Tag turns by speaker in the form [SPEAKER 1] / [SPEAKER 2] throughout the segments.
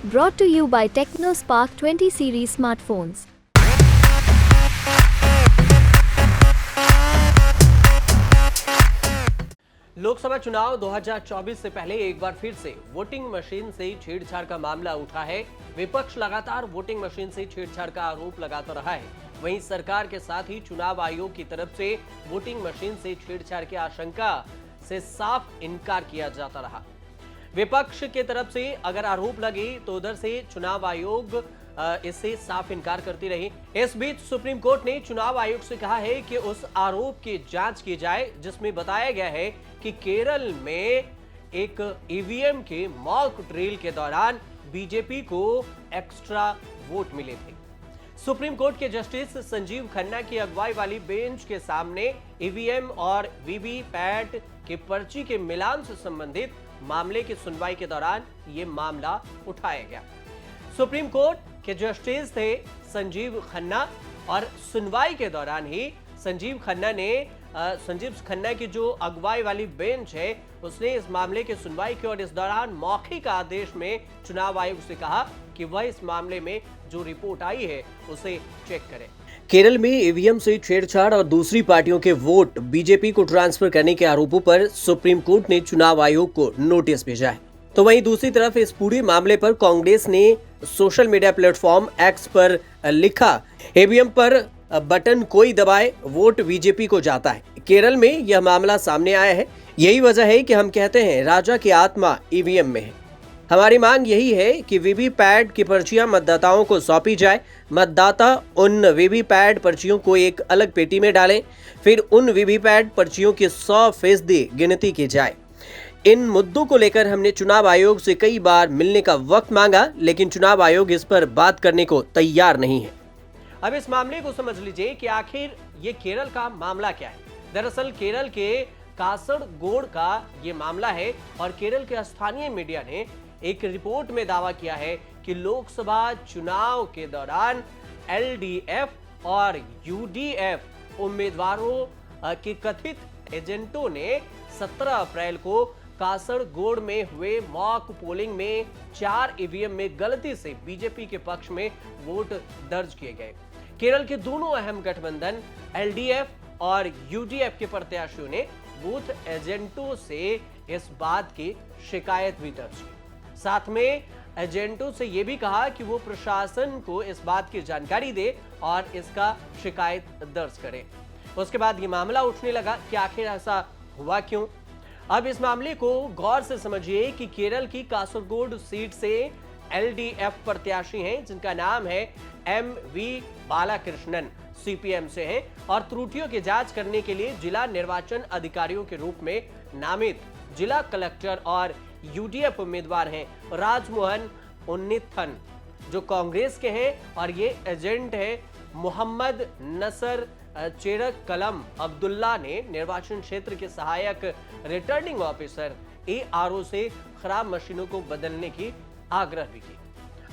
[SPEAKER 1] Brought to you by TechnoSpark 20 series smartphones.
[SPEAKER 2] Lok Sabha चुनाव 2024 से पहले एक बार फिर से वोटिंग मशीन से छेड़छाड़ का मामला उठा है। विपक्ष लगातार वोटिंग मशीन से छेड़छाड़ का आरोप लगाता रहा है। वहीं सरकार के साथ ही चुनाव आयोग की तरफ से वोटिंग मशीन से छेड़छाड़ की आशंका से साफ इनकार किया जाता रहा। विपक्ष के तरफ से अगर आरोप लगे तो उधर से चुनाव आयोग इससे साफ इनकार करती रही। इस बीच सुप्रीम कोर्ट ने चुनाव आयोग से कहा है कि उस आरोप की जांच की जाए जिसमें बताया गया है कि केरल में एक ईवीएम के मॉक ड्रिल के दौरान बीजेपी को एक्स्ट्रा वोट मिले थे। सुप्रीम कोर्ट के जस्टिस संजीव खन्ना की अगुवाई वाली बेंच के सामने ईवीएम और वीवीपैट के पर्ची के मिलान से संबंधित मामले की सुनवाई के दौरान यह मामला उठाया गया। सुप्रीम कोर्ट के जस्टिस थे संजीव खन्ना और सुनवाई के दौरान ही संजीव खन्ना की जो अगुवाई वाली बेंच है उसने इस मामले की सुनवाई की और इस दौरान मौखिक आदेश में चुनाव आयोग से कहा कि वह इस मामले में जो रिपोर्ट आई है उसे चेक करें। केरल में ईवीएम से छेड़छाड़ और दूसरी पार्टियों के वोट बीजेपी को ट्रांसफर करने के आरोपों पर सुप्रीम कोर्ट ने चुनाव आयोग को नोटिस भेजा है। तो वहीं दूसरी तरफ इस पूरे मामले पर कांग्रेस ने सोशल मीडिया प्लेटफॉर्म एक्स पर लिखा, ईवीएम पर बटन कोई दबाए वोट बीजेपी को जाता है। केरल में यह मामला सामने आया है। यही वजह है कि हम कहते हैं राजा की आत्मा ईवीएम में है। हमारी मांग यही है कि वीवीपैट की पर्चियां मतदाताओं को सौंपी जाए। मतदाता उन वीवीपैट पर्चियों को एक अलग पेटी में डालें, फिर उन वीवीपैट पर्चियों की 100% गिनती की जाए। इन मुद्दों को लेकर हमने चुनाव आयोग से कई बार मिलने का वक्त मांगा, लेकिन चुनाव आयोग इस पर बात करने को तैयार नहीं है। अब इस मामले को समझ लीजिए कि आखिर ये केरल का मामला क्या है। दरअसल केरल के कासरगोड का ये मामला है और केरल के स्थानीय मीडिया ने एक रिपोर्ट में दावा किया है कि लोकसभा चुनाव के दौरान एलडीएफ और यूडीएफ उम्मीदवारों के कथित एजेंटों ने 17 अप्रैल को कासरगोड में हुए मॉक पोलिंग में 4 ईवीएम में गलती से बीजेपी के पक्ष में वोट दर्ज किए गए। केरल के दोनों अहम गठबंधन एलडीएफ और यूडीएफ के प्रत्याशियों ने बूथ एजेंटों से इस बात की शिकायत भी दर्ज की। साथ में एजेंटों से यह भी कहा कि वो प्रशासन को इस बात की जानकारी दे और इसका शिकायत दर्ज करे। उसके बाद ये मामला उठने लगा कि आखिर ऐसा हुआ क्यों। अब इस मामले को गौर से समझिए कि केरल की कासरगोड सीट से एलडीएफ प्रत्याशी हैं जिनका नाम है एमवी बालाकृष्णन, सीपीएम से हैं और त्रुटियों की जांच करने के लिए जिला निर्वाचन अधिकारियों के रूप में नामित जिला कलेक्टर और यूडीएफ उम्मीदवार हैं राजमोहन उन्नीथन जो कांग्रेस के हैं और ये एजेंट है मोहम्मद नसर चेरक कलम अब्दुल्ला ने निर्वाचन क्षेत्र के सहायक रिटर्निंग ऑफिसर एआरओ से खराब मशीनों को बदलने की आग्रह भी की।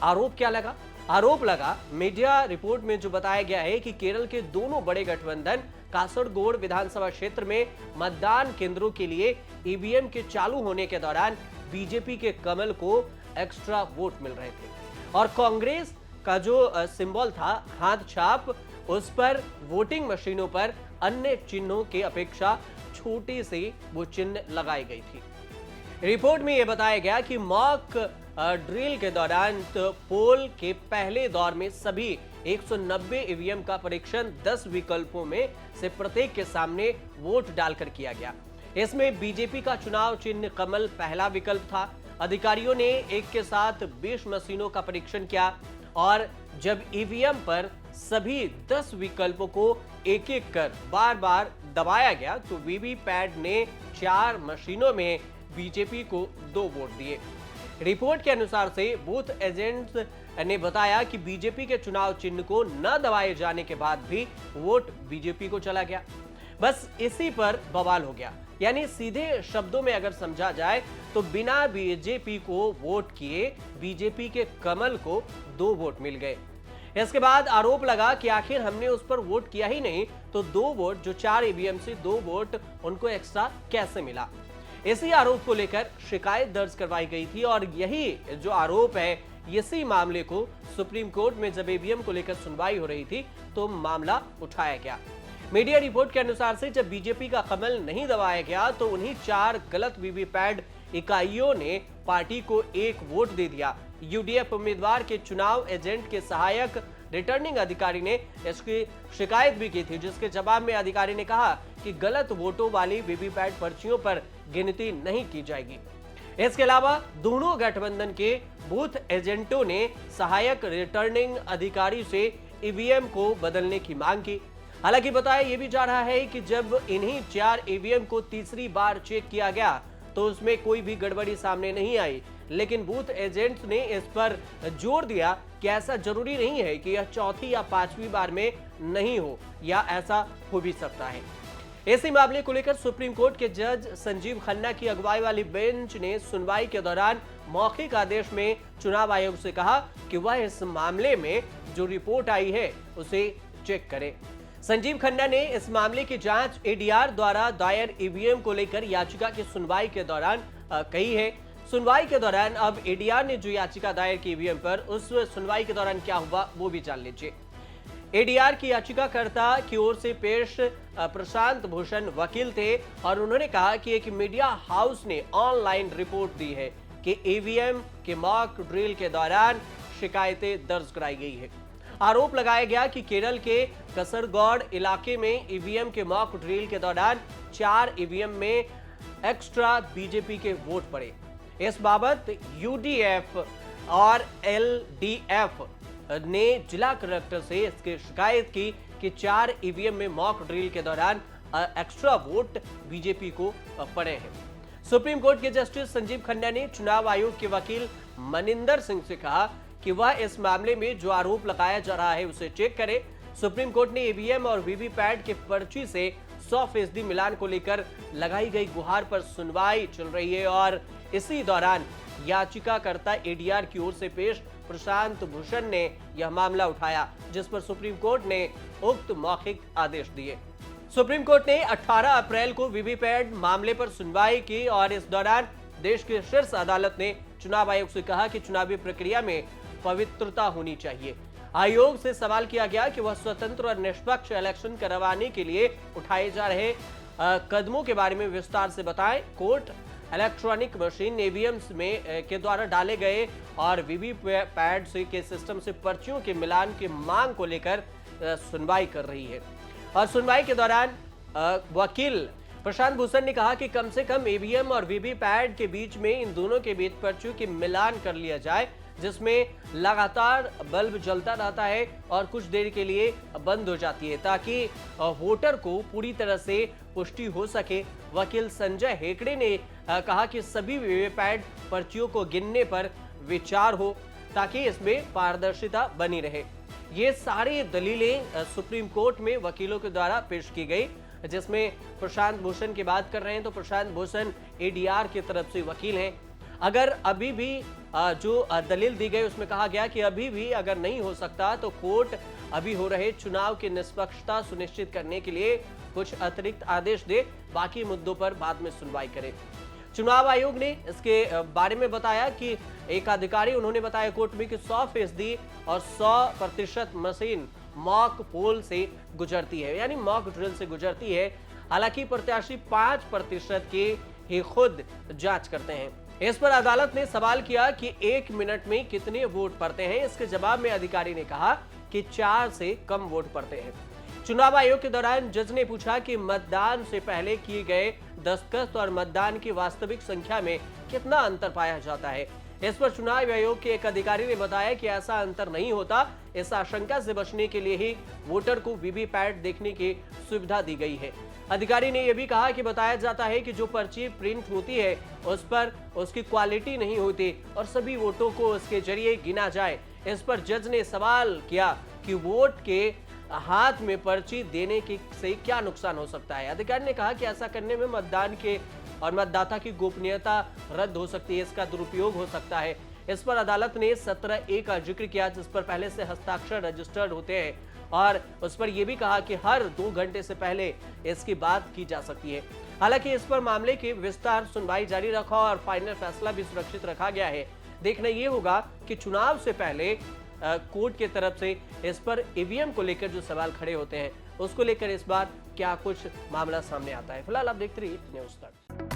[SPEAKER 2] आरोप क्या लगा? आरोप लगा मीडिया रिपोर्ट में जो बताया गया है कि केरल के दोनों बड़े गठबंधन कासरगोड विधानसभा क्षेत्र में मतदान केंद्रों के लिए ईवीएम के चालू होने के दौरान बीजेपी के कमल को एक्स्ट्रा वोट मिल रहे थे और कांग्रेस का जो सिंबल था हाथ छाप, उस पर वोटिंग मशीनों पर अन्य चिन्हों की अपेक्षा छोटी सी वो चिन्ह लगाई गई थी। रिपोर्ट में यह बताया गया कि मॉक ड्रिल के दौरान पोल के पहले दौर में सभी 190 ईवीएम का परीक्षण 10 विकल्पों में से प्रत्येक के सामने वोट डालकर किया गया। इसमें बीजेपी का चुनाव चिन्ह कमल पहला विकल्प था। अधिकारियों ने एक के साथ 20 मशीनों का परीक्षण किया और जब ईवीएम पर सभी 10 विकल्पों को एक एक कर बार बार दबाया गया तो वीवीपैट ने 4 मशीनों में बीजेपी को 2 वोट दिए। रिपोर्ट के अनुसार से बूथ एजेंट्स ने बताया कि बीजेपी के चुनाव चिन्ह को न दबाए जाने के बाद भी वोट बीजेपी को चला गया। बस इसी पर बवाल हो गया। यानी सीधे शब्दों में अगर समझा जाए तो बिना बीजेपी को वोट किए बीजेपी के कमल को 2 वोट मिल गए। इसके बाद आरोप लगा कि आखिर हमने उस पर वोट किया ही नहीं तो 2 वोट जो 4 ईवीएम से 2 वोट उनको एक्स्ट्रा कैसे मिला। इसी आरोप को लेकर शिकायत दर्ज करवाई गई थी और यही जो आरोप है, इसी मामले को सुप्रीम कोर्ट में जब ईवीएम को लेकर सुनवाई हो रही थी तो मामला उठाया गया। मीडिया रिपोर्ट के अनुसार से जब बीजेपी का कमल नहीं दबाया गया तो उन्हीं 4 गलत वीवीपैट इकाइयों ने पार्टी को 1 वोट दे दिया। यूडीएफ उम्मीदवार के चुनाव एजेंट के सहायक रिटर्निंग अधिकारी ने इसकी शिकायत भी की थी, जिसके जवाब में अधिकारी ने कहा कि गलत वोटों वाली वीवीपैट पर्चियों पर गिनती नहीं की जाएगी। इसके अलावा दोनों गठबंधन के बूथ एजेंटों ने सहायक रिटर्निंग अधिकारी से ईवीएम को बदलने की मांग की। हालांकि बताया यह भी जा रहा है कि जब इन्हीं 4 ईवीएम को तीसरी बार चेक किया गया तो उसमें कोई भी गड़बड़ी सामने नहीं आई, लेकिन बूथ एजेंट ने इस पर जोर दिया कि ऐसा जरूरी नहीं है कि यह चौथी या 5वीं बार में नहीं हो, या ऐसा हो भी सकता है। इसी मामले को लेकर सुप्रीम कोर्ट के जज संजीव खन्ना की अगुवाई वाली बेंच ने सुनवाई के दौरान मौखिक आदेश में चुनाव आयोग से कहा कि वह इस मामले में जो रिपोर्ट आई है उसे चेक करे। संजीव खन्ना ने इस मामले की जांच एडीआर द्वारा दायर ईवीएम को लेकर याचिका की सुनवाई के दौरान कही है। सुनवाई के दौरान अब एडीआर ने जो याचिका दायर की ईवीएम पर, उस सुनवाई के दौरान क्या हुआ वो भी जान लीजिए। एडीआर की याचिकाकर्ता की ओर से पेश प्रशांत भूषण वकील थे और उन्होंने कहा कि एक मीडिया हाउस ने ऑनलाइन रिपोर्ट दी है कि ईवीएम के मॉक ड्रिल के दौरान शिकायतें दर्ज कराई गई है। आरोप लगाया गया कि केरल के कसरगौड़ इलाके में ईवीएम के मॉक ड्रिल के दौरान 4 ईवीएम में एक्स्ट्रा बीजेपी के वोट पड़े। इस बाबत यूडीएफ और एलडीएफ ने जिला कलेक्टर से इसकी शिकायत की कि 4 ईवीएम में मॉक ड्रिल के दौरान एक्स्ट्रा वोट बीजेपी को पड़े हैं। सुप्रीम कोर्ट के जस्टिस संजीव खन्ना ने चुनाव आयोग के वकील मनिंदर सिंह से कहा कि वह इस मामले में जो आरोप लगाया जा रहा है उसे चेक करे। सुप्रीम कोर्ट ने ईवीएम और वीवीपैट के पर्ची से 100% मिलान को लेकर लगाई गई गुहार पर सुनवाई चल रही है और इसी दौरान याचिकाकर्ता एडीआर की ओर से पेश प्रशांत भूषण ने यह मामला उठाया, जिस पर सुप्रीम कोर्ट ने उक्त मौखिक आदेश दिए। सुप्रीम कोर्ट ने 18 अप्रैल को वीवीपैट मामले पर सुनवाई की और इस दौरान देश की शीर्ष अदालत ने चुनाव आयोग से कहा कि चुनावी प्रक्रिया में पवित्रता होनी चाहिए। आयोग से सवाल किया गया कि वह स्वतंत्र और निष्पक्ष इलेक्शन करवाने के लिए उठाए जा रहे कदमों के बारे में विस्तार से बताएं। कोर्ट इलेक्ट्रॉनिक मशीन ईवीएम में के द्वारा डाले गए और वीवीपैट से के सिस्टम से पर्चियों के मिलान की मांग को लेकर सुनवाई कर रही है और सुनवाई के दौरान वकील प्रशांत भूषण ने कहा कि कम से कम ईवीएम और वीवीपैट के बीच में इन दोनों के बीच पर्चियों की मिलान कर लिया जाए, जिसमें लगातार बल्ब जलता रहता है और कुछ देर के लिए बंद हो जाती है, ताकि वोटर को पूरी तरह से पुष्टि हो सके। वकील संजय हेगड़े ने कहा कि सभी वीवीपैट पर्चियों को गिनने पर विचार हो ताकि इसमें पारदर्शिता बनी रहे। ये सारी दलीलें सुप्रीम कोर्ट में वकीलों के द्वारा पेश की गई, जिसमें प्रशांत भूषण की बात कर रहे हैं तो प्रशांत भूषण एडीआर की तरफ से वकील हैं। अगर अभी भी जो दलील दी गई उसमें कहा गया कि अभी भी अगर नहीं हो सकता तो कोर्ट अभी हो रहे चुनाव की निष्पक्षता सुनिश्चित करने के लिए कुछ अतिरिक्त आदेश दे, बाकी मुद्दों पर बाद में सुनवाई करे। चुनाव आयोग ने इसके बारे में बताया कि एक अधिकारी उन्होंने बताया कोर्ट में कि 100% और 100% मशीन मॉक पोल से गुजरती है, यानी मॉक ड्रिल से गुजरती है। हालांकि प्रत्याशी 5% की ही खुद जांच करते हैं। इस पर अदालत ने सवाल किया कि 1 मिनट में कितने वोट पड़ते हैं। इसके जवाब में अधिकारी ने कहा कि 4 से कम वोट पड़ते हैं। चुनाव आयोग के दौरान जज ने पूछा कि मतदान से पहले किए गए दस्तखत और मतदान की वास्तविक संख्या में कितना अंतर पाया जाता है। इस पर चुनाव आयोग के एक अधिकारी ने बताया कि ऐसा अंतर नहीं होता। इस आशंका से बचने के लिए ही वोटर को वीवीपैट देखने की सुविधा दी गई है। अधिकारी ने यह भी कहा कि बताया जाता है कि जो पर्ची प्रिंट होती है उस पर उसकी क्वालिटी नहीं होती और सभी वोटों को उसके जरिए गिना जाए। इस पर जज ने सवाल किया कि वोट के हाथ में पर्ची देने की से क्या नुकसान हो सकता है। अधिकारी ने कहा कि ऐसा करने में मतदान के और मतदाता की गोपनीयता रद्द हो सकती है, इसका दुरुपयोग हो सकता है। इस पर अदालत ने 17A का जिक्र किया, जिस पर पहले से हस्ताक्षर रजिस्टर्ड होते हैं और उस पर यह भी कहा कि हर 2 घंटे से पहले इसकी बात की जा सकती है। हालांकि इस पर मामले की विस्तार सुनवाई जारी रखा और फाइनल फैसला भी सुरक्षित रखा गया है। देखना यह होगा कि चुनाव से पहले कोर्ट की तरफ से इस पर ईवीएम को लेकर जो सवाल खड़े होते हैं उसको लेकर इस बार क्या कुछ मामला सामने आता है। फिलहाल आप देखते रहिए न्यूज़ तक।